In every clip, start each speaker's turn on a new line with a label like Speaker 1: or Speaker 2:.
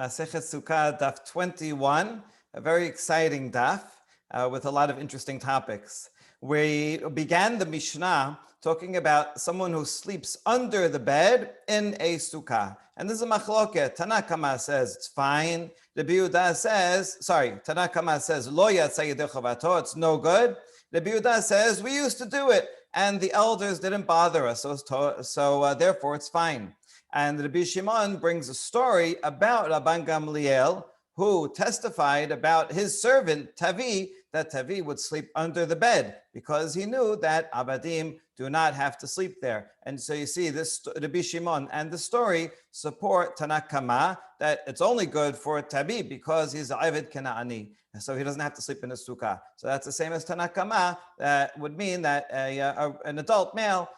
Speaker 1: Masechet Sukkah, daf 21, a very exciting daf with a lot of interesting topics. We began the Mishnah talking about someone who sleeps under the bed in a sukkah. And this is a machloket. Tanakama says it's fine. Rabbi Yehuda says, Tanakama says, Lo yatsa yedei chavato, it's no good. Rabbi Yehuda says, we used to do it, and the elders didn't bother us, so therefore it's fine. And Rabbi Shimon brings a story about Rabban Gamliel, who testified about his servant Tavi, that Tavi would sleep under the bed because he knew that Abadim do not have to sleep there. And so you see, this Rabbi Shimon and the story support Tanakama that it's only good for Tavi because he's Avid Kena'ani, so he doesn't have to sleep in a sukkah. So that's the same as Tanakama. That would mean that an adult male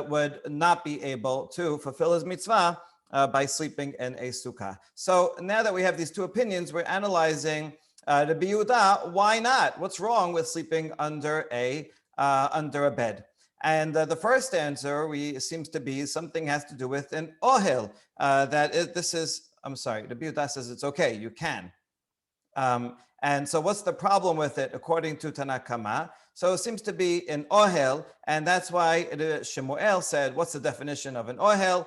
Speaker 1: would not be able to fulfill his mitzvah by sleeping in a sukkah. So now that we have these two opinions, we're analyzing the Yehuda. Why not? What's wrong with sleeping under a bed? And the first answer seems to be something has to do with an ohel. The Yehuda says it's okay, you can. And so what's the problem with it according to Tanakama? So it seems to be an ohel, and that's why Shemuel said, what's the definition of an ohel?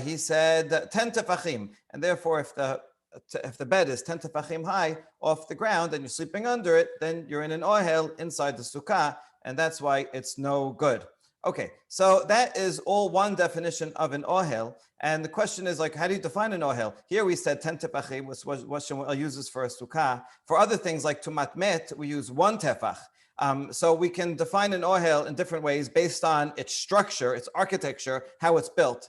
Speaker 1: He said 10 tefachim, and therefore if the bed is 10 tefachim high off the ground and you're sleeping under it, then you're in an ohel inside the sukkah, and that's why it's no good. Okay, so that is all one definition of an ohel. And the question is, like, how do you define an ohel? Here we said 10 tefachim, what Shemuel uses for a sukkah. For other things like tumat met, we use 1 tefach. So we can define an ohel in different ways based on its structure, its architecture, how it's built.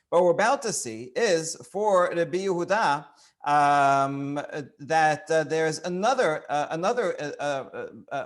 Speaker 1: What we're about to see is for Rabbi Yehuda that there's another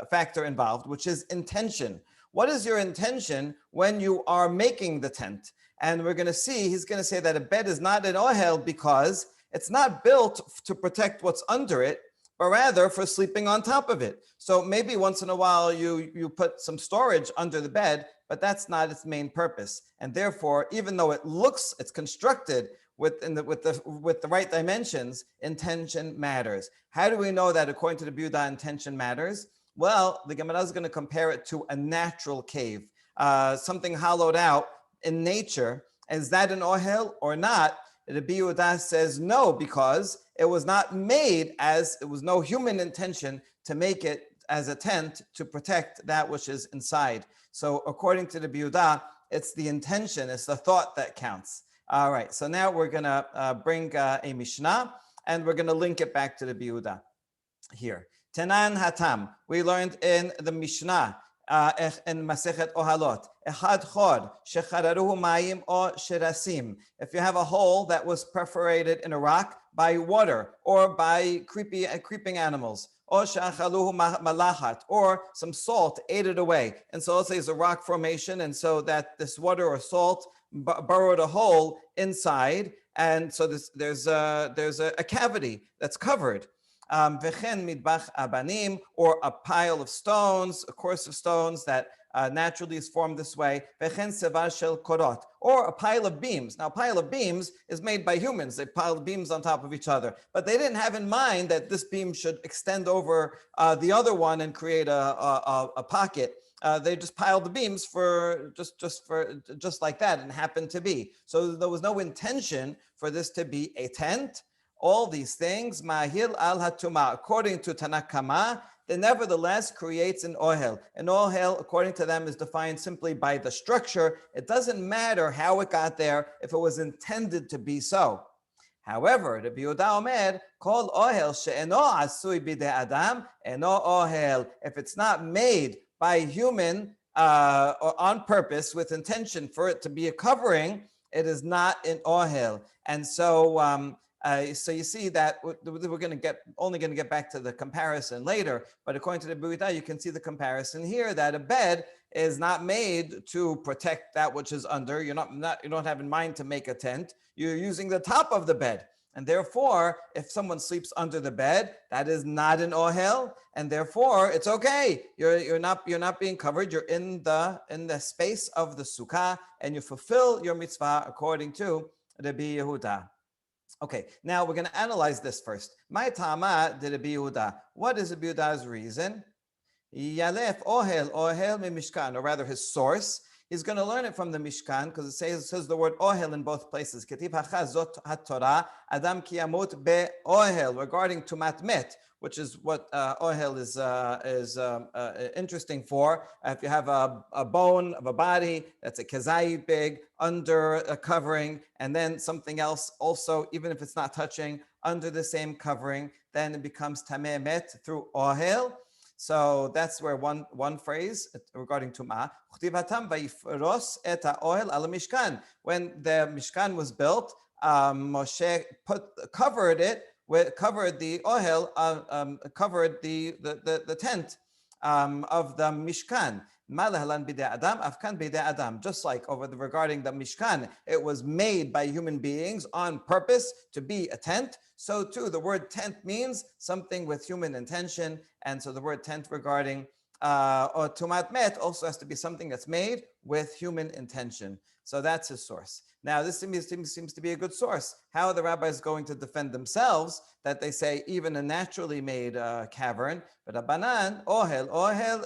Speaker 1: factor involved, which is intention. What is your intention when you are making the tent? And we're going to see, he's going to say that a bed is not an ohel because it's not built to protect what's under it, but rather for sleeping on top of it. So maybe once in a while you put some storage under the bed, but that's not its main purpose. And therefore, even though it's constructed with the right dimensions, intention matters. How do we know that according to the Yehuda, intention matters? Well, the Gemara is going to compare it to a natural cave, something hollowed out in nature. Is that an ohel or not? The Yehuda says no, because it was not made it was no human intention to make it as a tent to protect that which is inside. So according to the Yehuda, it's the intention, it's the thought that counts. All right, so now we're going to bring a Mishnah, and we're going to link it back to the Yehuda here. Tenan hatam, we learned in the Mishnah, in Masechet Ohalot, Echad Chod, Shechararuhu Mayim o Shirasim. If you have a hole that was perforated in a rock by water or by creeping animals, or Shachaluhu Malachat, or some salt ate it away. And so let's say it's a rock formation, and so that this water or salt burrowed a hole inside, and so there's a cavity that's covered. V'chen midbach abanim, or a pile of stones, a course of stones that naturally is formed this way. V'chen sevar shel korot, or a pile of beams. Now, a pile of beams is made by humans. They piled beams on top of each other, but they didn't have in mind that this beam should extend over the other one and create a pocket. They just piled the beams for just like that, and happened to be. So there was no intention for this to be a tent. All these things, mahil al hatuma, according to Tanakama, they nevertheless creates an ohel. An ohel, according to them, is defined simply by the structure. It doesn't matter how it got there if it was intended to be so. However, the Yehuda Omer, called ohel she'eno asui bidei adam, eno ohel. If it's not made by human or on purpose with intention for it to be a covering, it is not an ohel. And so, so you see that we're only going to get back to the comparison later. But according to the Yehuda, you can see the comparison here that a bed is not made to protect that which is under. You don't have in mind to make a tent. You're using the top of the bed. And therefore, if someone sleeps under the bed, that is not an ohel, and therefore it's okay. You're not being covered. You're in the space of the sukkah, and you fulfill your mitzvah according to Rabbi Yehuda. Okay, now we're going to analyze this first. My tama de Rabbi Yehuda. What is Rabbi Yehuda's reason? Yalef ohel mi mishkan, or rather his source. He's going to learn it from the Mishkan because it says the word ohel in both places. Ketiv hachazot haTorah adam ki yamut be ohel, regarding tumat met, which is what ohel is interesting for. If you have a bone of a body that's a kezayit big under a covering, and then something else also, even if it's not touching, under the same covering, then it becomes tameh met through ohel. So that's where one phrase regarding Tum'ah. When the Mishkan was built, Moshe covered the covered the tent of the Mishkan. Just like regarding the Mishkan, it was made by human beings on purpose to be a tent. So too, the word tent means something with human intention. And so the word tent regarding or tumat met also has to be something that's made with human intention. So that's his source. Now, this seems to be a good source. How are the rabbis going to defend themselves that they say even a naturally made cavern, but a banan, ohel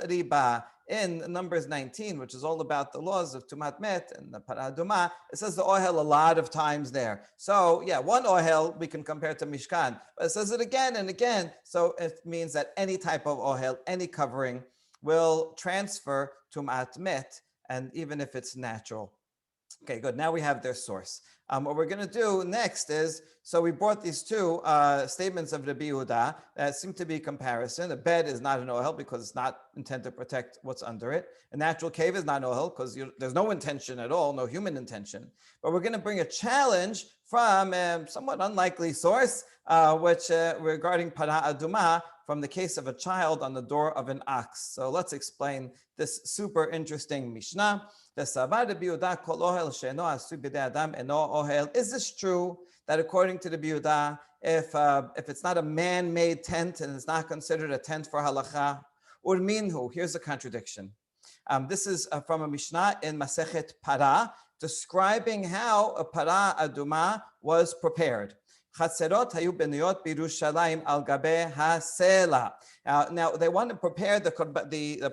Speaker 1: riba, in Numbers 19, which is all about the laws of Tumat Met and the Paraduma, it says the ohel a lot of times there. So yeah, one ohel we can compare to Mishkan, but it says it again and again. So it means that any type of ohel, any covering, will transfer Tumat Met, and even if it's natural. Okay, good. Now we have their source. What we're going to do next is, so we brought these two statements of Rabbi Yehuda that seem to be comparison. A bed is not an ohel because it's not intended to protect what's under it. A natural cave is not an ohel because there's no intention at all, no human intention. But we're going to bring a challenge from a somewhat unlikely source, which regarding para aduma, from the case of a child on the door of an ox. So let's explain this super interesting Mishnah. Is this true that according to the Yehuda, if it's not a man-made tent and it's not considered a tent for halacha? Urminhu, here's a contradiction. This is from a Mishnah in Masechet Para, describing how a para aduma was prepared. Now they want to prepare the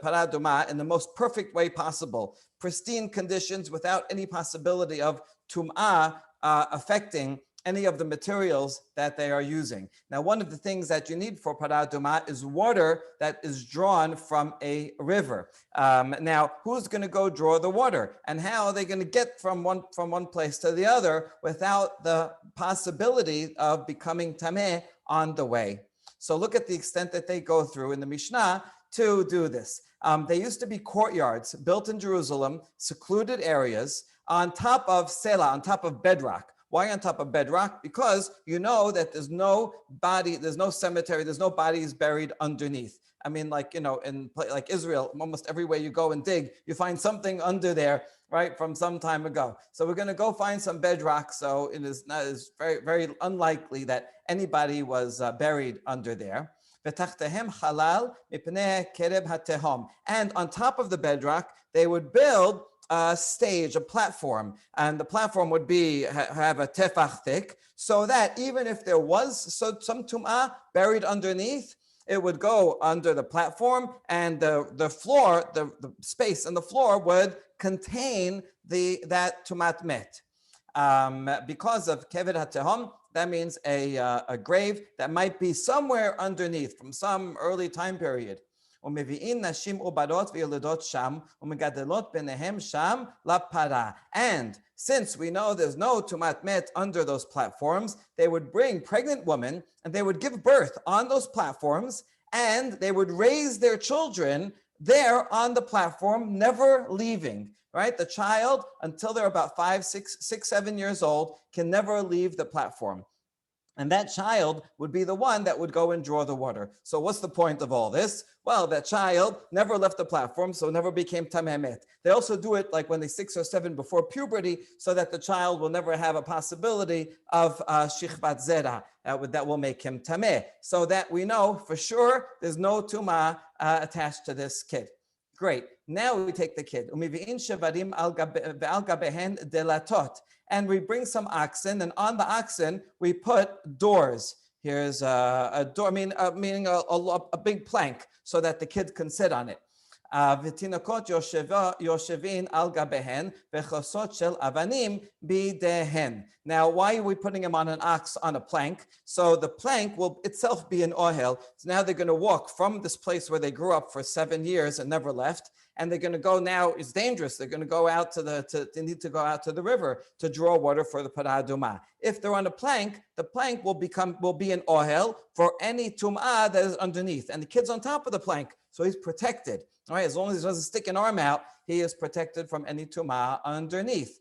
Speaker 1: para aduma in the most perfect way possible, pristine conditions without any possibility of tum'ah affecting any of the materials that they are using. Now, one of the things that you need for para aduma is water that is drawn from a river. Now, who's going to go draw the water? And how are they going to get from one place to the other without the possibility of becoming tameh on the way? So look at the extent that they go through in the Mishnah to do this. They used to be courtyards built in Jerusalem, secluded areas, on top of selah, on top of bedrock. Why on top of bedrock? Because you know that there's no body, there's no cemetery, there's no bodies buried underneath. I mean, like, you know, in like Israel, almost everywhere you go and dig, you find something under there, right, from some time ago. So we're going to go find some bedrock. So it is very, very unlikely that anybody was buried under there. And on top of the bedrock, they would build a stage, a platform, and the platform would be have a tefach thick, so that even if there was some tum'ah buried underneath, it would go under the platform, and the floor, the space in the floor would contain that tumat met. Because of keved hatehom, that means a grave that might be somewhere underneath from some early time period. And since we know there's no tumat met under those platforms, they would bring pregnant women and they would give birth on those platforms, and they would raise their children there on the platform, never leaving. Right? The child, until they're about 5, 6, 7 years old, can never leave the platform. And that child would be the one that would go and draw the water. So what's the point of all this? Well, that child never left the platform, so never became tameh met. They also do it like when they're 6 or 7 before puberty, so that the child will never have a possibility of shichvat zera that will make him tameh. So that we know for sure there's no tumah attached to this kid. Great. Now we take the kid, and we bring some oxen, and on the oxen we put doors. Here's a door, meaning a big plank, so that the kid can sit on it. ותינוקות יושבים על גביהן וכוסות של אבנים בידיהן. Now, why are we putting him on an ox on a plank? So the plank will itself be an ohel. So now they're going to walk from this place where they grew up for 7 years and never left, and they're going to go now. It's dangerous. They're going to go out they need to go out to the river to draw water for the parah adumah. If they're on a plank, the plank will be an ohel for any tum'ah that is underneath, and the kid's on top of the plank, so he's protected. All right, as long as he doesn't stick an arm out, he is protected from any tumah underneath.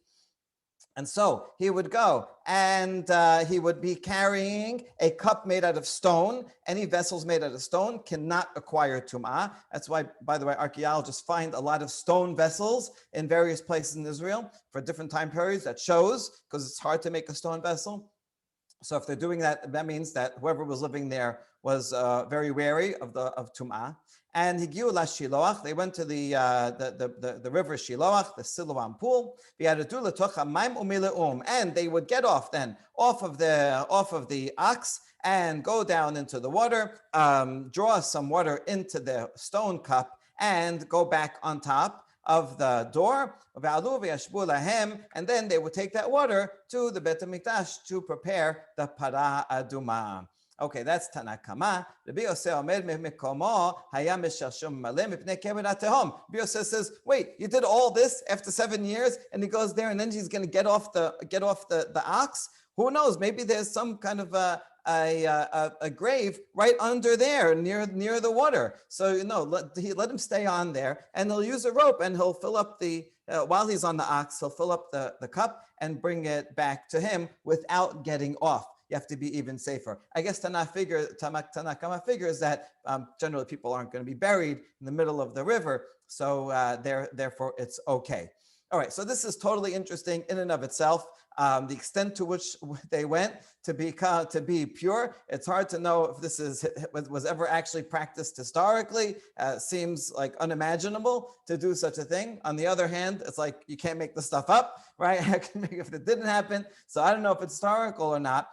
Speaker 1: And so he would go and he would be carrying a cup made out of stone. Any vessels made out of stone cannot acquire tum'ah. That's why, by the way, archaeologists find a lot of stone vessels in various places in Israel for different time periods. That shows, because it's hard to make a stone vessel. So if they're doing that, that means that whoever was living there was very wary of tum'ah. And Higiu la Shiloach, they went to the river Shiloach, the Siloam pool. And they would get off of the ox and go down into the water, draw some water into the stone cup, and go back on top of the door, and then they would take that water to the Bet HaMikdash to prepare the parah adumah. Okay, that's Tanakama. Rabbi Yosef Omer mekomo haya meshashum malem mipnei keved atehom. Rabbi Yosef says, "Wait, you did all this after 7 years, and he goes there, and then he's going to get off the ox. Who knows? Maybe there's some kind of a grave right under there, near the water. So let him stay on there, and he'll use a rope, and he'll fill up while he's on the ox, he'll fill up the cup and bring it back to him without getting off. You have to be even safer. I guess Tanakama figures that generally people aren't going to be buried in the middle of the river, so therefore it's okay. All right, so this is totally interesting in and of itself. The extent to which they went to be pure, it's hard to know if this was ever actually practiced historically. Seems like unimaginable to do such a thing. On the other hand, it's like you can't make the stuff up, right? If it didn't happen. So I don't know if it's historical or not.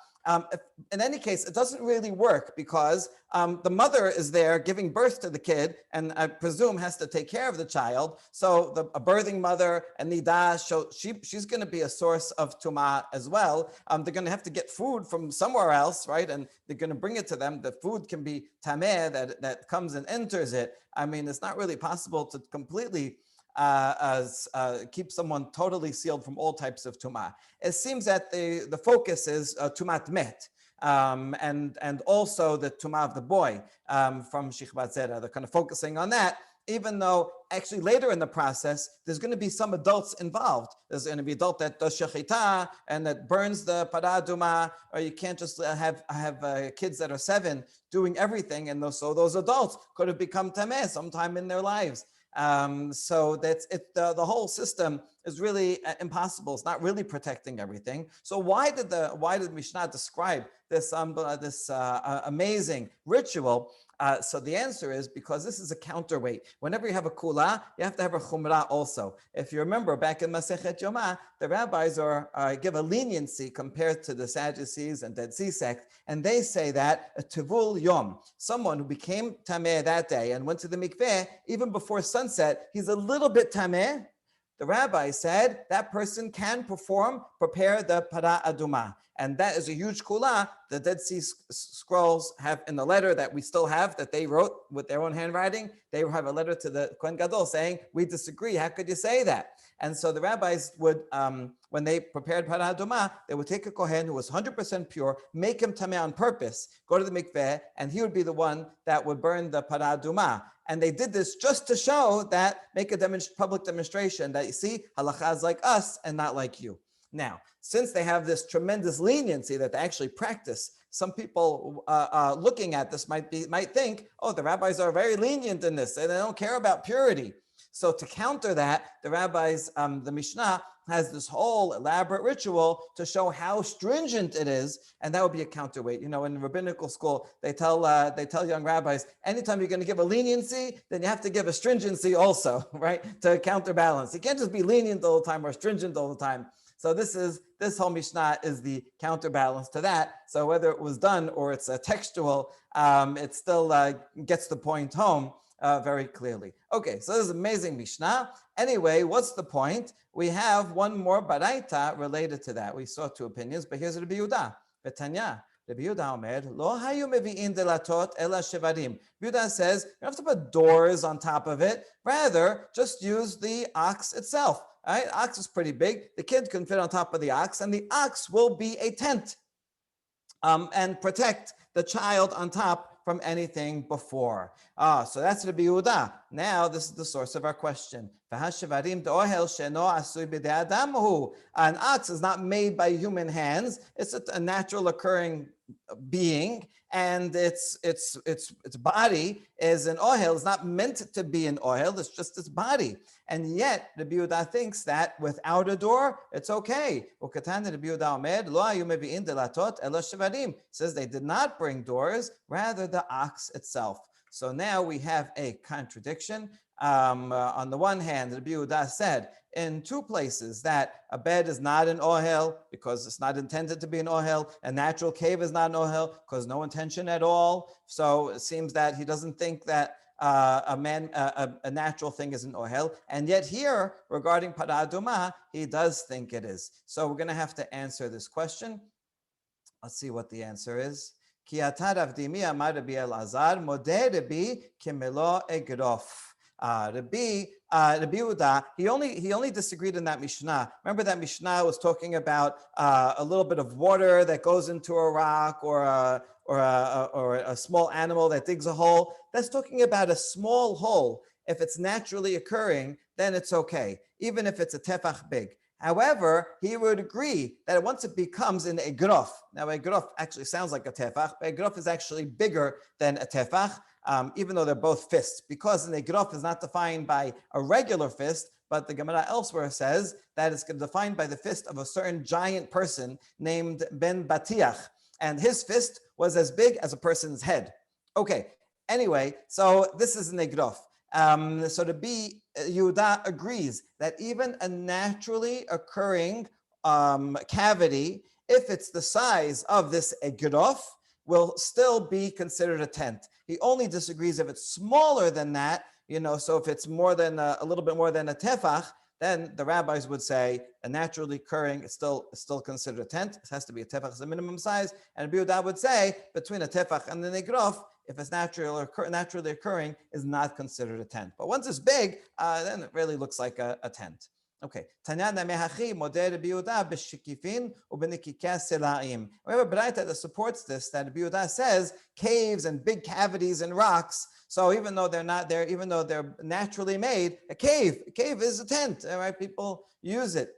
Speaker 1: In any case, it doesn't really work because the mother is there giving birth to the kid, and I presume has to take care of the child. So a birthing mother and nidah, she's going to be a source of tumah as well. They're going to have to get food from somewhere else, right? And they're going to bring it to them. The food can be tameh that comes and enters it. I mean, it's not really possible to completely keep someone totally sealed from all types of tumah. It seems that the focus is tumat met, and also the tumah of the boy from Shichvat Zera. They're kind of focusing on that, even though actually later in the process, there's going to be some adults involved. There's going to be adult that does shechita and that burns the parah adumah, or you can't just have kids that are 7 doing everything, and so those adults could have become tameh sometime in their lives. So that's it. The whole system is really impossible. It's not really protecting everything. So why did Mishnah describe this amazing ritual? So the answer is because this is a counterweight. Whenever you have a kula, you have to have a chumrah also. If you remember back in Masechet Yoma, the rabbis give a leniency compared to the Sadducees and Dead Sea sect, and they say that a tivul yom, someone who became tameh that day and went to the mikveh even before sunset, he's a little bit tameh. The rabbi said that person can prepare the parah adumah. And that is a huge kula. The Dead Sea Scrolls have in the letter that we still have, that they wrote with their own handwriting, they have a letter to the Kohen Gadol saying, we disagree, how could you say that? And so the rabbis would, when they prepared parah adumah, they would take a Kohen who was 100% pure, make him tameh on purpose, go to the mikveh, and he would be the one that would burn the parah adumah. And they did this just to show that, make a public demonstration that, you see, halacha is like us and not like you. Now, since they have this tremendous leniency that they actually practice, some people looking at this might think, oh, the rabbis are very lenient in this, and they don't care about purity. So to counter that, the rabbis, the Mishnah has this whole elaborate ritual to show how stringent it is, and that would be a counterweight. You know, in rabbinical school, they tell young rabbis, anytime you're going to give a leniency, then you have to give a stringency also, right, to counterbalance. You can't just be lenient all the time or stringent all the time. So this whole Mishnah is the counterbalance to that. So whether it was done or it's a textual, it still gets the point home very clearly. Okay, so this is amazing Mishnah. Anyway, what's the point? We have one more baraita related to that. We saw two opinions, but here's Rabbi Yehuda. Betanya, Rabbi Yehuda Omer, Lo hayu mevi'in delatot ela shevarim. Yehuda says, you don't have to put doors on top of it. Rather, just use the ox itself. All right, ox is pretty big. The kid can fit on top of the ox, and the ox will be a tent and protect the child on top from anything before. So that's Rabbi Yehuda. Now, this is the source of our question. An ox is not made by human hands. It's a natural occurring being, and its body is an ohel. It's not meant to be an ohel. It's just its body. And yet, Rabbi Yehuda thinks that without a door, it's okay. Says they did not bring doors, rather the ox itself. So now we have a contradiction. On the one hand, Rabbi Yehuda said in two places that a bed is not an ohel because it's not intended to be an ohel. A natural cave is not an ohel because no intention at all. So it seems that he doesn't think that a natural thing is an ohel. And yet here, regarding para aduma, he does think it is. So we're going to have to answer this question. Let's see what the answer is. Ki ata Rav Dimi amar Rabbi Elazar modeh Rabbi kimelo egrof. Rabbi Yehuda, he only disagreed in that Mishnah. Remember that Mishnah was talking about a little bit of water that goes into a rock or a small animal that digs a hole. That's talking about a small hole. If it's naturally occurring, then it's okay, even if it's a tefach big. However, he would agree that once it becomes an egrof, now egrof actually sounds like a tefach, but egrof is actually bigger than a tefach, even though they're both fists, because an egrof is not defined by a regular fist, but the Gemara elsewhere says that it's defined by the fist of a certain giant person named Ben Batiach, and his fist was as big as a person's head. Okay, anyway, so this is an egrof. So Rabbi Yehuda agrees that even a naturally occurring cavity, if it's the size of this egrof, will still be considered a tent. He only disagrees if it's smaller than that, so if it's more than a little bit more than a tefach, then the rabbis would say a naturally occurring is still considered a tent. It has to be a tefach as a minimum size. And Rabbi Yehuda would say between a tefach and an egrof, if it's naturally occurring, is not considered a tent. But once it's big, then it really looks like a tent. Okay. We have a braita that supports this, that Rabbi Yehuda says caves and big cavities and rocks. So even though they're not there, even though they're naturally made, a cave is a tent. Right? People use it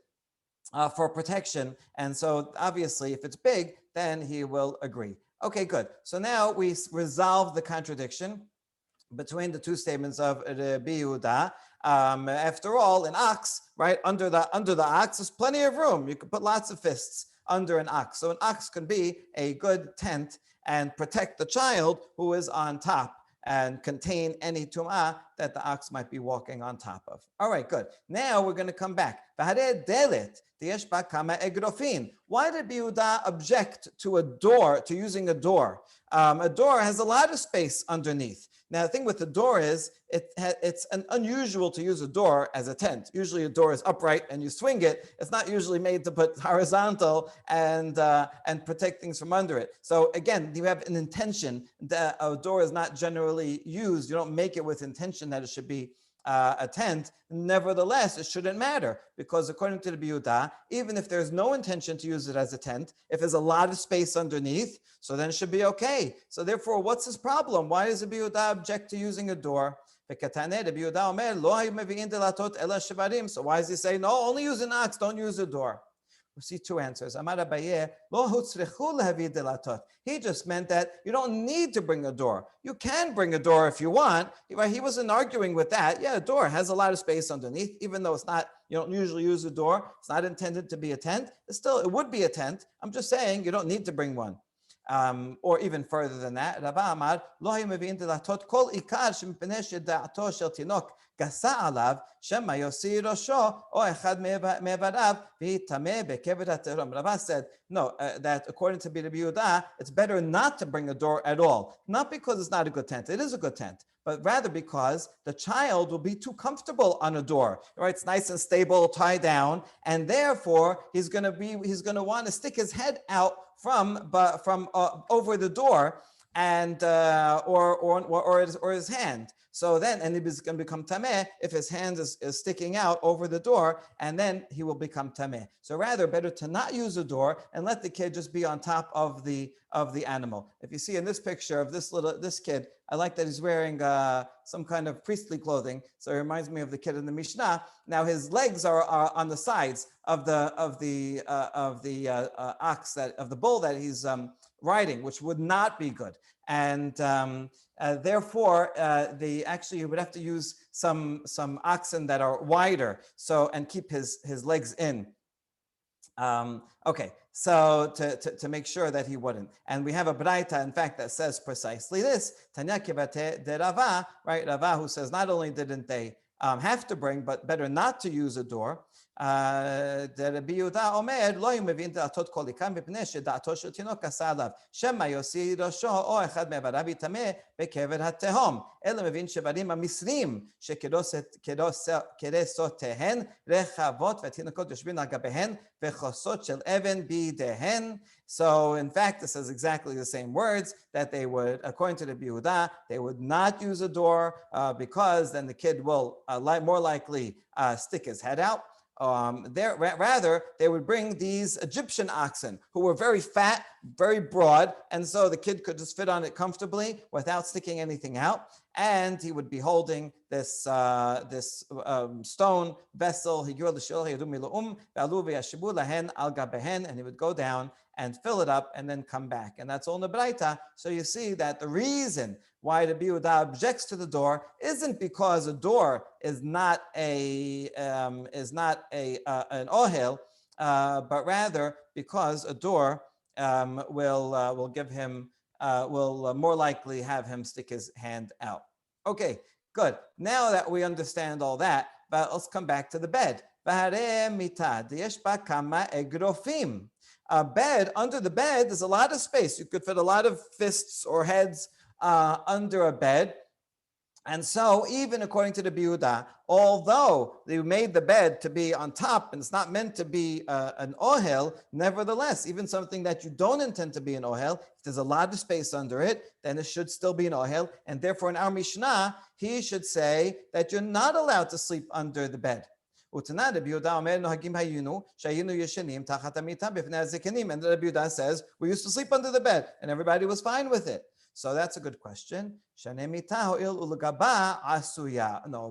Speaker 1: for protection. And so obviously, if it's big, then he will agree. Okay, good. So now we resolve the contradiction between the two statements of Rabbi Yehuda. After all, an ox, right, under the ox, there's plenty of room. You can put lots of fists under an ox. So an ox can be a good tent and protect the child who is on top and contain any tum'ah that the ox might be walking on top of. All right, good. Now we're going to come back. Why did Yehuda object to using a door? A door has a lot of space underneath. Now, the thing with the door is it's unusual to use a door as a tent. Usually a door is upright and you swing it. It's not usually made to put horizontal and protect things from under it. So again, you have an intention that a door is not generally used. You don't make it with intention that it should be a tent. Nevertheless, it shouldn't matter because according to the Yehuda, even if there's no intention to use it as a tent, if there's a lot of space underneath, so then it should be okay. So therefore, what's his problem? Why does the Yehuda object to using a door? So why does he say, no, only use an ox, don't use a door? We see two answers. Amar Abaye, lo hutzrichu lehavii delatot. He just meant that you don't need to bring a door. You can bring a door if you want. He wasn't arguing with that. Yeah, a door has a lot of space underneath, even though it's not, you don't usually use a door. It's not intended to be a tent. It would be a tent. I'm just saying you don't need to bring one. Or even further than that, Rava Amar, lo hayu mevi'in delatot kol ikar shemipnei sheda'ato shel tinok gasa alav shema yosi rosho o echad me'evarav v'yitameh bekever haterom. Rava said, no, that according to Yehuda, it's better not to bring a door at all. Not because it's not a good tent. It is a good tent. But rather because the child will be too comfortable on a door, right? It's nice and stable, tied down, and therefore he's going to want to stick his head out from over the door, and or his hand. So then, and he's going to become tameh if his hand is sticking out over the door, and then he will become tameh. So rather, better to not use a door and let the kid just be on top of the animal. If you see in this picture of this kid, I like that he's wearing some kind of priestly clothing. So it reminds me of the kid in the Mishnah. Now his legs are on the sides of the ox of the bull that he's riding, which would not be good. And therefore, you would have to use some oxen that are wider, and keep his legs in. Okay, so to make sure that he wouldn't. And we have a braita, in fact, that says precisely this. Tanya kibate de Rava, right? Rava, who says not only didn't they have to bring, but better not to use a door. Rabbi Yehuda Omer, lo hiyu mevi'in delatot kol ikar mipnei sheda'ato shel tinok gasa alav shema yosi rosho o echad me'evarav yitameh bekever hatehom. Ela mevi'in shevarim hamisrim שכרסותיהן רחבות והתינוקות יושבים על גביהן וחוסות של אבן בידיהן. So in fact, this is exactly the same words that they would, according to the Yehuda, they would not use a door because then the kid will more likely stick his head out. Rather, they would bring these Egyptian oxen who were very fat, very broad, and so the kid could just fit on it comfortably without sticking anything out. And he would be holding this stone vessel, and he would go down and fill it up and then come back. And that's all in the Braita. So you see that the reason why the Yehuda objects to the door isn't because a door is not an ohel, but rather because a door will give him will more likely have him stick his hand out. Okay, good. Now that we understand all that, but let's come back to the bed. A bed, under the bed, there's a lot of space. You could fit a lot of fists or heads under a bed. And so, even according to the Yehuda, although they made the bed to be on top and it's not meant to be an ohel, nevertheless, even something that you don't intend to be an ohel, if there's a lot of space under it, then it should still be an ohel. And therefore, in our Mishnah, he should say that you're not allowed to sleep under the bed. And the Yehuda says, we used to sleep under the bed, and everybody was fine with it. So that's a good question. No,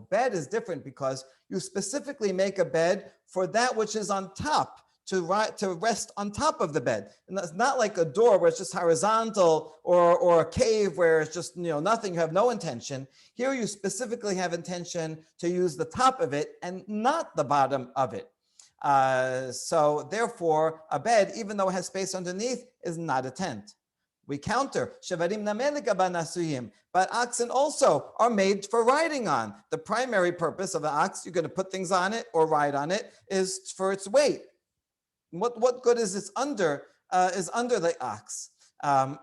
Speaker 1: bed is different because you specifically make a bed for that which is on top, to rest on top of the bed. And it's not like a door where it's just horizontal or a cave where it's just nothing, you have no intention. Here you specifically have intention to use the top of it and not the bottom of it. So therefore, a bed, even though it has space underneath, is not a tent. We counter, but oxen also are made for riding on. The primary purpose of an ox, you're going to put things on it or ride on it, is for its weight. What good is this under the ox?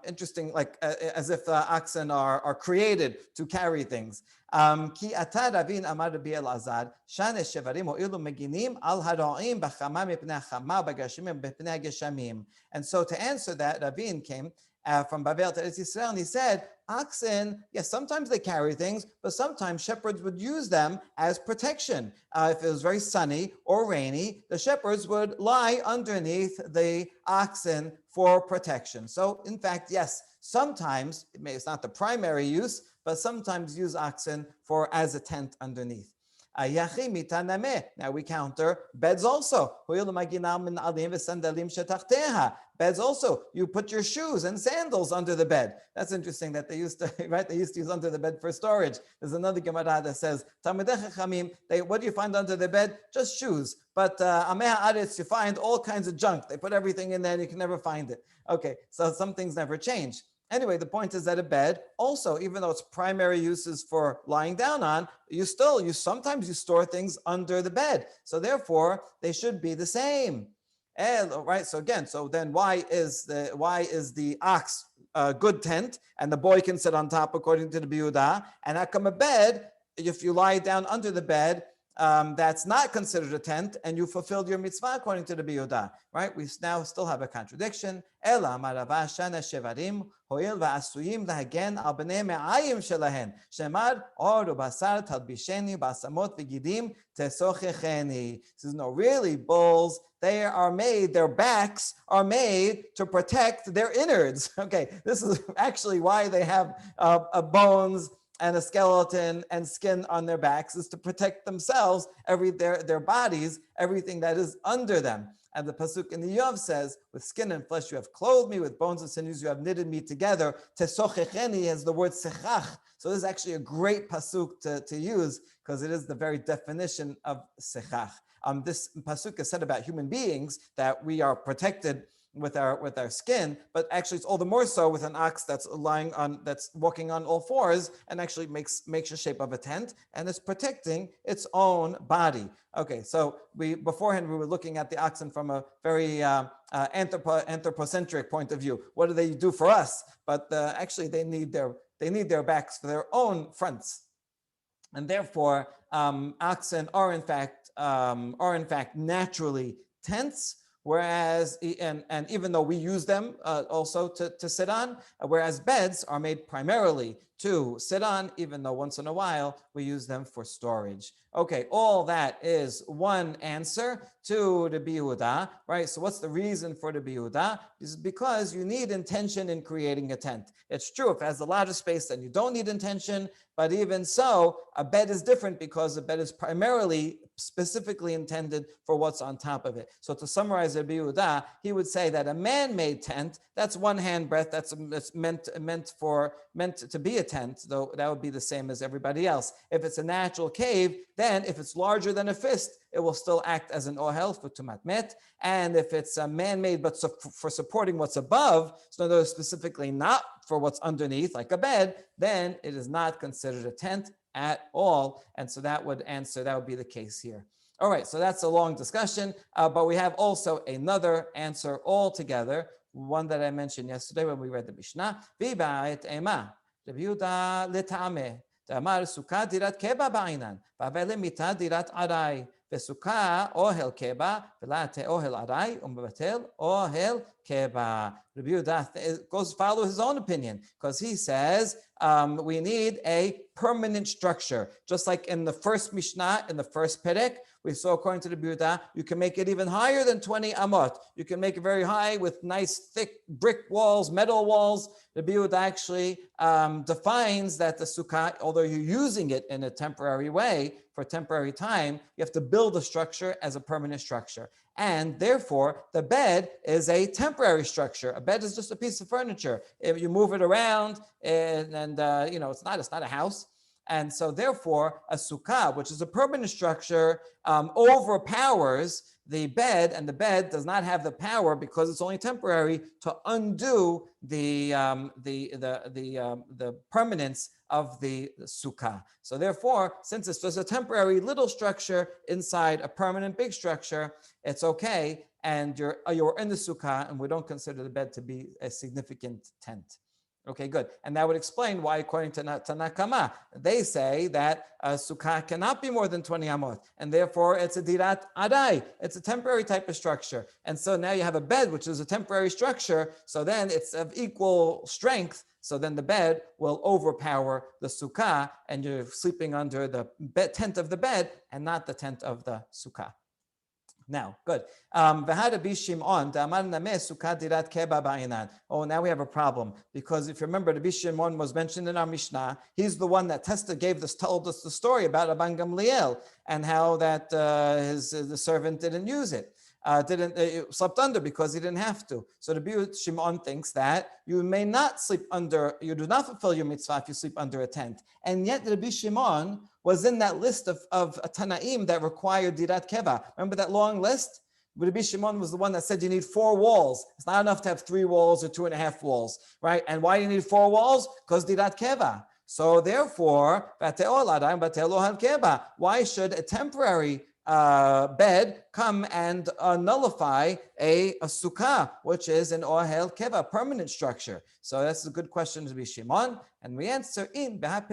Speaker 1: Interesting, like as if oxen are created to carry things. Ki ata Ravin amar Rabbi Elazar, shane shevarim ho'ilu meginim al hara'im b'chama mipnei hachama b'gashimim mipnei geshamim. And so to answer that, Ravin came from Bavel to Eretz Yisrael, and he said, oxen, yes, sometimes they carry things, but sometimes shepherds would use them as protection. If it was very sunny or rainy, the shepherds would lie underneath the oxen for protection. So, in fact, yes, sometimes, it's not the primary use, but sometimes use oxen as a tent underneath. Now we counter beds also. Beds also, you put your shoes and sandals under the bed. That's interesting that they used to, right? They used to use under the bed for storage. There's another Gemara that says, Talmidei Chachamim, what do you find under the bed? Just shoes. But Amei Haaretz, you find all kinds of junk. They put everything in there and you can never find it. Okay, so some things never change. Anyway, the point is that a bed also, even though its primary use is for lying down on, sometimes you store things under the bed. So therefore, they should be the same. Right. So again, then why is the ox a good tent and the boy can sit on top according to the Yehuda? And how come a bed, if you lie down under the bed, that's not considered a tent, and you fulfilled your mitzvah according to the Yehuda, right? We now still have a contradiction. Ela marava shana shevarim hoil va'asuyim lahagen al bnei me'ayim shelahen shemar or basar talbisheni basamot v'gidim tesochecheni. Says no, really, bulls, their backs are made to protect their innards. Okay, this is actually why they have bones and a skeleton and skin on their backs, is to protect themselves, their bodies, everything that is under them. And the pasuk in the Yov says, with skin and flesh you have clothed me, with bones and sinews you have knitted me together. Tesochecheni has the word sechach. So this is actually a great pasuk to use, because it is the very definition of sechach. This pasuk is said about human beings, that we are protected with our skin, but actually it's all the more so with an ox that's walking on all fours and actually makes the shape of a tent and is protecting its own body. Okay, so beforehand we were looking at the oxen from a very anthropocentric point of view. What do they do for us? But actually they need their backs for their own fronts, and therefore oxen are in fact naturally tents. Whereas, and even though we use them also to sit on, whereas beds are made primarily to sit on, even though once in a while we use them for storage. Okay, all that is one answer to the Yehuda, right? So what's the reason for the Yehuda? This is because you need intention in creating a tent. It's true, if it has a lot of space, then you don't need intention, but even so, a bed is different because a bed is primarily specifically intended for what's on top of it. So to summarize Rabbi Yehuda, he would say that a man-made tent, that's one handbreadth, that's meant to be a tent, though that would be the same as everybody else. If it's a natural cave, then if it's larger than a fist, it will still act as an ohel for tumat met. And if it's a man-made, but for supporting what's above, so those specifically not for what's underneath, like a bed, then it is not considered a tent at all. And so that would be the case here. All right, so that's a long discussion, but we have also another answer altogether, one that I mentioned yesterday when we read the Mishnah. V'ba'et ema, Rabbi Yehuda l'ta'ameh, Damar Sukkah dirat keba ba'inan, v'avele mita dirat arai, v'sukkah ohel keba, v'late ohel arai, umbebatel ohel keba. Rabbi Yehuda follow his own opinion, because he says we need a permanent structure. Just like in the first Mishnah, in the first Perek, we saw according to the Yehuda, you can make it even higher than 20 amot. You can make it very high with nice thick brick walls, metal walls. The Yehuda actually defines that the sukkah, although you're using it in a temporary way, for a temporary time, you have to build a structure as a permanent structure. And therefore, the bed is a temporary structure. A bed is just a piece of furniture. If you move it around, and it's not a house. And so therefore, a sukkah, which is a permanent structure, overpowers the bed, and the bed does not have the power, because it's only temporary, to undo the permanence of the sukkah. So therefore, since it's just a temporary little structure inside a permanent big structure, it's okay, and you're in the sukkah, and we don't consider the bed to be a significant tent. Okay, good. And that would explain why, according to Tanakama, they say that a sukkah cannot be more than 20 amot, and therefore it's a dirat adai. It's a temporary type of structure. And so now you have a bed, which is a temporary structure, so then it's of equal strength, so then the bed will overpower the sukkah, and you're sleeping under the tent of the bed and not the tent of the sukkah. Now, good. Oh, now we have a problem, because if you remember, Rabbi Shimon was mentioned in our Mishnah. He's the one that told us the story about Rabban Gamliel and how that the servant didn't use it. Slept under because he didn't have to. So Rabbi Shimon thinks that you may not sleep under, you do not fulfill your mitzvah if you sleep under a tent. And yet Rabbi Shimon was in that list of Tanaim that required dirat keva. Remember that long list? Rabbi Shimon was the one that said you need 4 walls. It's not enough to have 3 walls or 2.5 walls, right? And why do you need 4 walls? Because dirat keva. So therefore, why should a temporary bed come and nullify a sukkah, which is an ohel keva, permanent structure? So that's a good question to be Shimon, and we answer in that's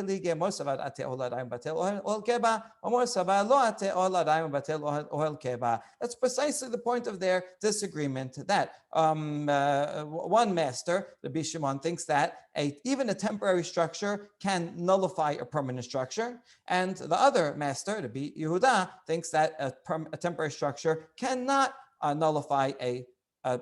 Speaker 1: precisely the point of their disagreement. That one master, Rabbi Shimon, thinks that even a temporary structure can nullify a permanent structure, and the other master, Rabbi Yehuda, thinks that a temporary structure cannot nullify a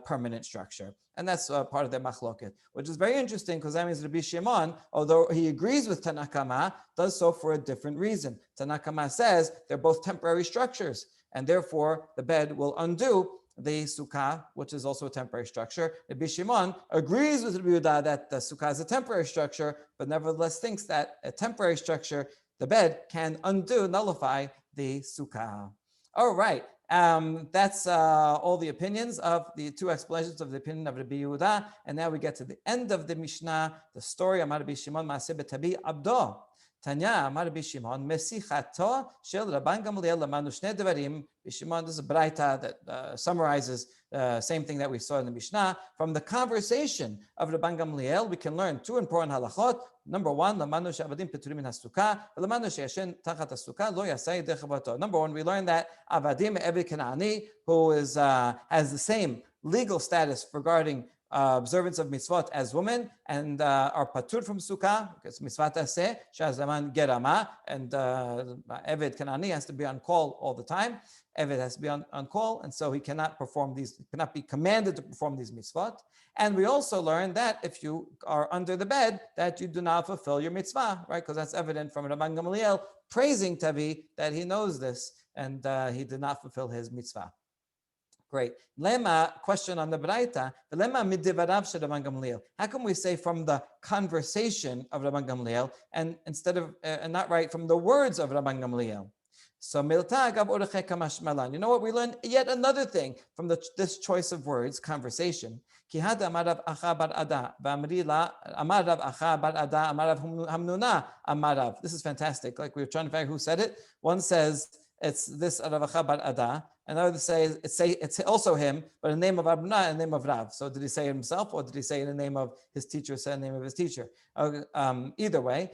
Speaker 1: permanent structure. And that's part of their machloket, which is very interesting, because that means Rabbi Shimon, although he agrees with Tanakama, does so for a different reason. Tanakama says they're both temporary structures, and therefore the bed will undo the sukkah, which is also a temporary structure. Rabbi Shimon agrees with Rabbi Yehuda that the sukkah is a temporary structure, but nevertheless thinks that a temporary structure, the bed, can nullify the sukkah. All right. That's all the opinions of the 2 explanations of the opinion of Rabbi Yehuda. And now we get to the end of the Mishnah, the story of Rabbi Shimon Maaseh b'Tabi Abdo. Tanya Amar Rabbi Shimon Mesichato Shel Rabban Gamliel Lamanu Shnei Devarim. Shimon, this is a braita that summarizes the same thing that we saw in the Mishnah. From the conversation of Rabban Gamliel, we can learn 2 important halachot. Number 1, Lamanu she'avadim peturim min hasukah, Lamanu she'yashen tachat hasukah lo yasai dechavato. Number 1, we learn that avadim eved Kanani, who is has the same legal status regarding observance of mitzvot as women, and are patur from sukkah, because mitzvot aseh shazaman gerama, and eved Kanani has to be on call all the time. Eved has to be on call, and so he cannot be commanded to perform these mitzvot. And we also learn that if you are under the bed, that you do not fulfill your mitzvah, right? Because that's evident from Rabban Gamliel praising Tavi that he knows this, and he did not fulfill his mitzvah. Great. Lema, question on the Braita. Lema midivarav shel Rabban Gamliel. How can we say from the conversation of Rabban Gamliel, and instead of and not right from the words of Rabban Gamliel? So milta agav oreche kamashmalan. You know what? We learn yet another thing from this choice of words, conversation. Ki hada amarav acha bar ada v'amrila amarav acha bar ada amarav hamnuna amarav. This is fantastic. Like we were trying to figure out who said it. One says it's this Rav Acha bar Ada. Another says it's also him, but in the name of Abna and the name of Rav. So did he say it himself, or did he say in the name of his teacher, say in the name of his teacher? Either way,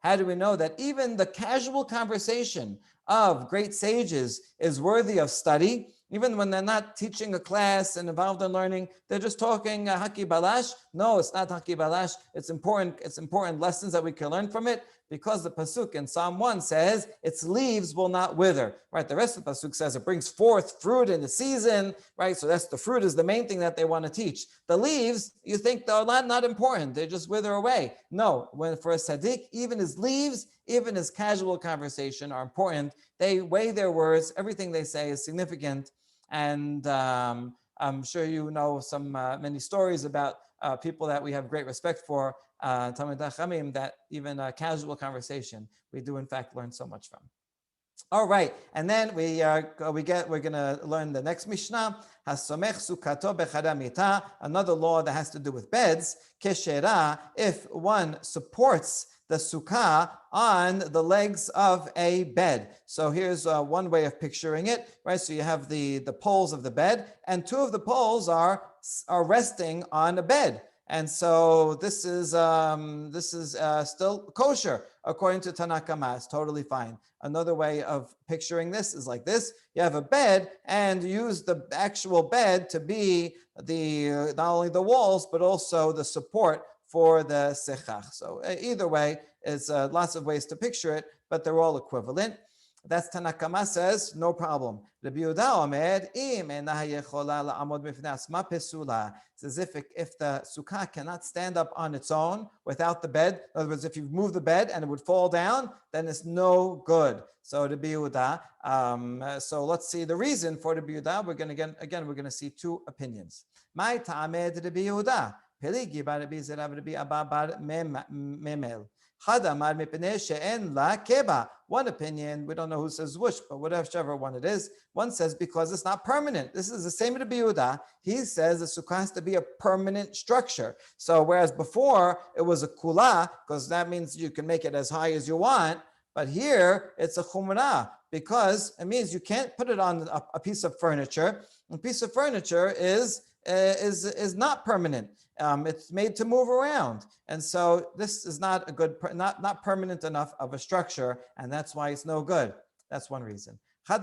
Speaker 1: how do we know that even the casual conversation of great sages is worthy of study? Even when they're not teaching a class and involved in learning, they're just talking haki balash. No, it's not haki balash. It's important lessons that we can learn from it, because the pasuk in Psalm 1 says its leaves will not wither. Right? The rest of the pasuk says it brings forth fruit in the season. Right? So that's the fruit is the main thing that they want to teach. The leaves, you think they're not important. They just wither away. No, when for a tzaddik, even his leaves, even his casual conversation are important. They weigh their words. Everything they say is significant. And I'm sure you know many stories about people that we have great respect for, Talmidei Chachamim, that even a casual conversation we do in fact learn so much from. All right, and then we're going to learn the next Mishnah, Hasomech Sukkato b'chadar mita, another law that has to do with beds. Keshera, if one supports the sukkah on the legs of a bed. So here's one way of picturing it, right? So you have the poles of the bed, and 2 of the poles are resting on a bed. And so this is still kosher according to Tanakama. It's totally fine. Another way of picturing this is like this: you have a bed, and you use the actual bed to be not only the walls but also the support for the sechach. So either way, it's lots of ways to picture it, but they're all equivalent. That's Tanakama says, no problem. Rabbi Yehuda Omer, im einaha yechola la'amod mifnei asma pesula. It's as if the sukkah cannot stand up on its own without the bed. In other words, if you move the bed and it would fall down, then it's no good. So Rabbi Yehuda. So let's see the reason for Rabbi Yehuda. We're going to see two opinions. My ta'amed Rabbi Yehuda. Peligi bar Rabbi Zera Rabbi Abba bar Memel. One opinion, we don't know who says which, but whichever one it is, one says because it's not permanent. This is the same with Rabbi Yehuda. He says the sukkah has to be a permanent structure. So whereas before it was a kula, because that means you can make it as high as you want, but here it's a chumrah because it means you can't put it on a piece of furniture. A piece of furniture is not permanent. It's made to move around, and so this is not a good, not permanent enough of a structure, and that's why it's no good. That's one reason. Or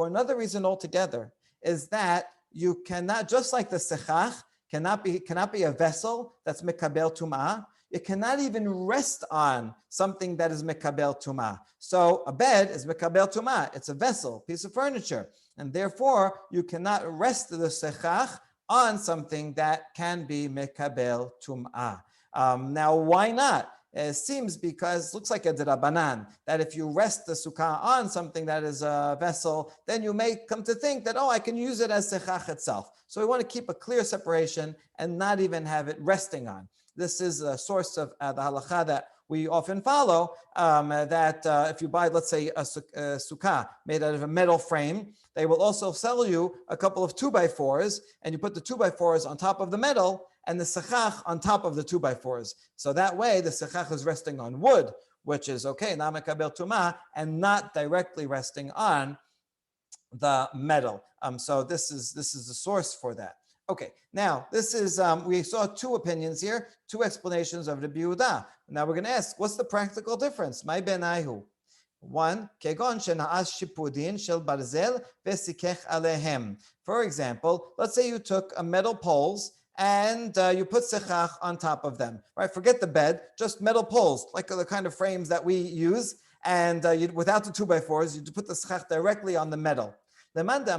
Speaker 1: another reason altogether is that you cannot, just like the sechach cannot be a vessel that's mekabel tumah. It cannot even rest on something that is mekabel tumah. So a bed is mekabel tumah. It's a vessel, piece of furniture, and therefore you cannot rest the sechach on something that can be mekabel tum'ah. Now, why not? It seems because it looks like a drabanan, that if you rest the sukkah on something that is a vessel, then you may come to think that, I can use it as sechach itself. So we want to keep a clear separation and not even have it resting on. This is a source of the halacha that we often follow, that if you buy, let's say, a sukkah made out of a metal frame, they will also sell you a couple of 2x4s, and you put the 2x4s on top of the metal and the sechach on top of the 2x4s. So that way, the sechach is resting on wood, which is okay, na mekabel tumah, and not directly resting on the metal. So this is the source for that. Okay, now this is, we saw two opinions here, two explanations of Rabbi Yehuda. Now we're going to ask, what's the practical difference? My benaihu. One, kegon shena'as shipudin shel barzel vesikech alehem. For example, let's say you took a metal poles and you put sechach on top of them. Right? Forget the bed, just metal poles, like the kind of frames that we use. And without the 2x4s, you put the sechach directly on the metal. According to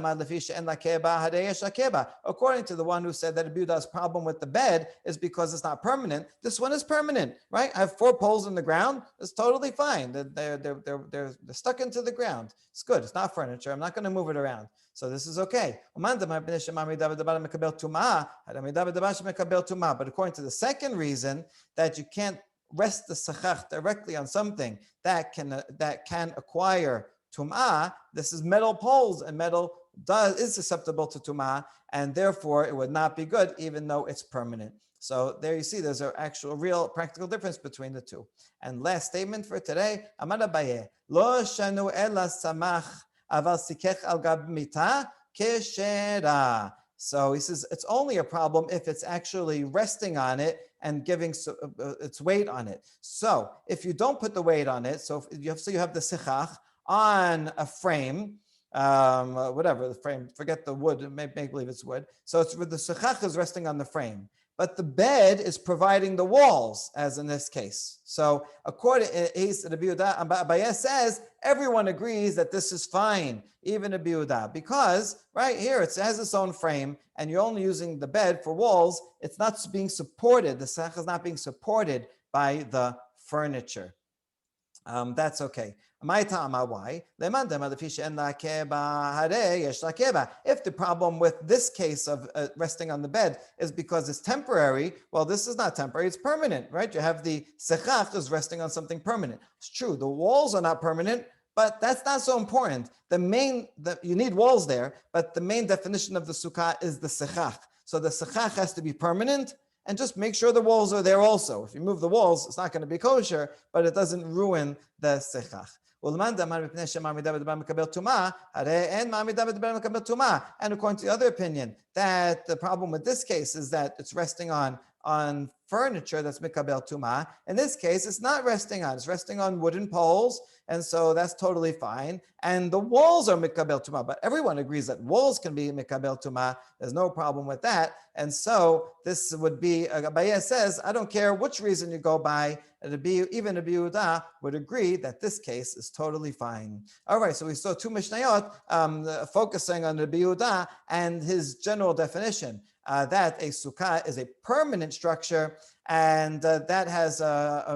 Speaker 1: the one who said that Rabbi Yehuda's problem with the bed is because it's not permanent, this one is permanent, right? I have 4 poles in the ground. It's totally fine. They're stuck into the ground. It's good. It's not furniture. I'm not going to move it around. So this is okay. But according to the second reason, that you can't rest the sechach directly on something that can acquire tum'ah, this is metal poles, and metal is susceptible to tum'ah, and therefore it would not be good even though it's permanent. So there you see there's an actual real practical difference between the two. And last statement for today, Amar Abaye, lo shanu ela samach aval sikech al gab mita keshera. So he says it's only a problem if it's actually resting on it and giving its weight on it. So if you don't put the weight on it, so you have the sechach on a frame, whatever the frame, forget the wood, make believe it's wood. So it's with the sechach is resting on the frame, but the bed is providing the walls, as in this case. So according, Rabbi Yehuda Abaye says everyone agrees that this is fine, even Rabbi Yehuda, because right here it has its own frame, and you're only using the bed for walls. It's not being supported. The sechach is not being supported by the furniture. That's okay. Why? If the problem with this case of resting on the bed is because it's temporary, well, this is not temporary, it's permanent, right? You have the sechach is resting on something permanent. It's true, the walls are not permanent, but that's not so important. You need walls there, but the main definition of the sukkah is the sechach. So the sechach has to be permanent, and just make sure the walls are there also. If you move the walls, it's not going to be kosher, but it doesn't ruin the sechach. And according to the other opinion, that the problem with this case is that it's resting on on furniture that's mikabel tuma. In this case, it's not resting on, it's resting on wooden poles, and so that's totally fine. And the walls are mikabel tuma, but everyone agrees that walls can be mikabel tuma. There's no problem with that. And so this would be, Abaye says, I don't care which reason you go by, even a Yehuda would agree that this case is totally fine. All right, so we saw two Mishnayot focusing on the Yehuda and his general definition that a sukkah is a permanent structure, and that has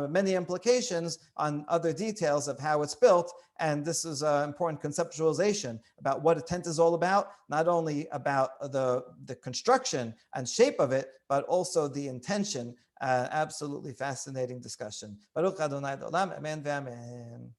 Speaker 1: many implications on other details of how it's built. And this is an important conceptualization about what a tent is all about, not only about the construction and shape of it, but also the intention. Absolutely fascinating discussion. Baruch Adonai Olam, amen ve'amen.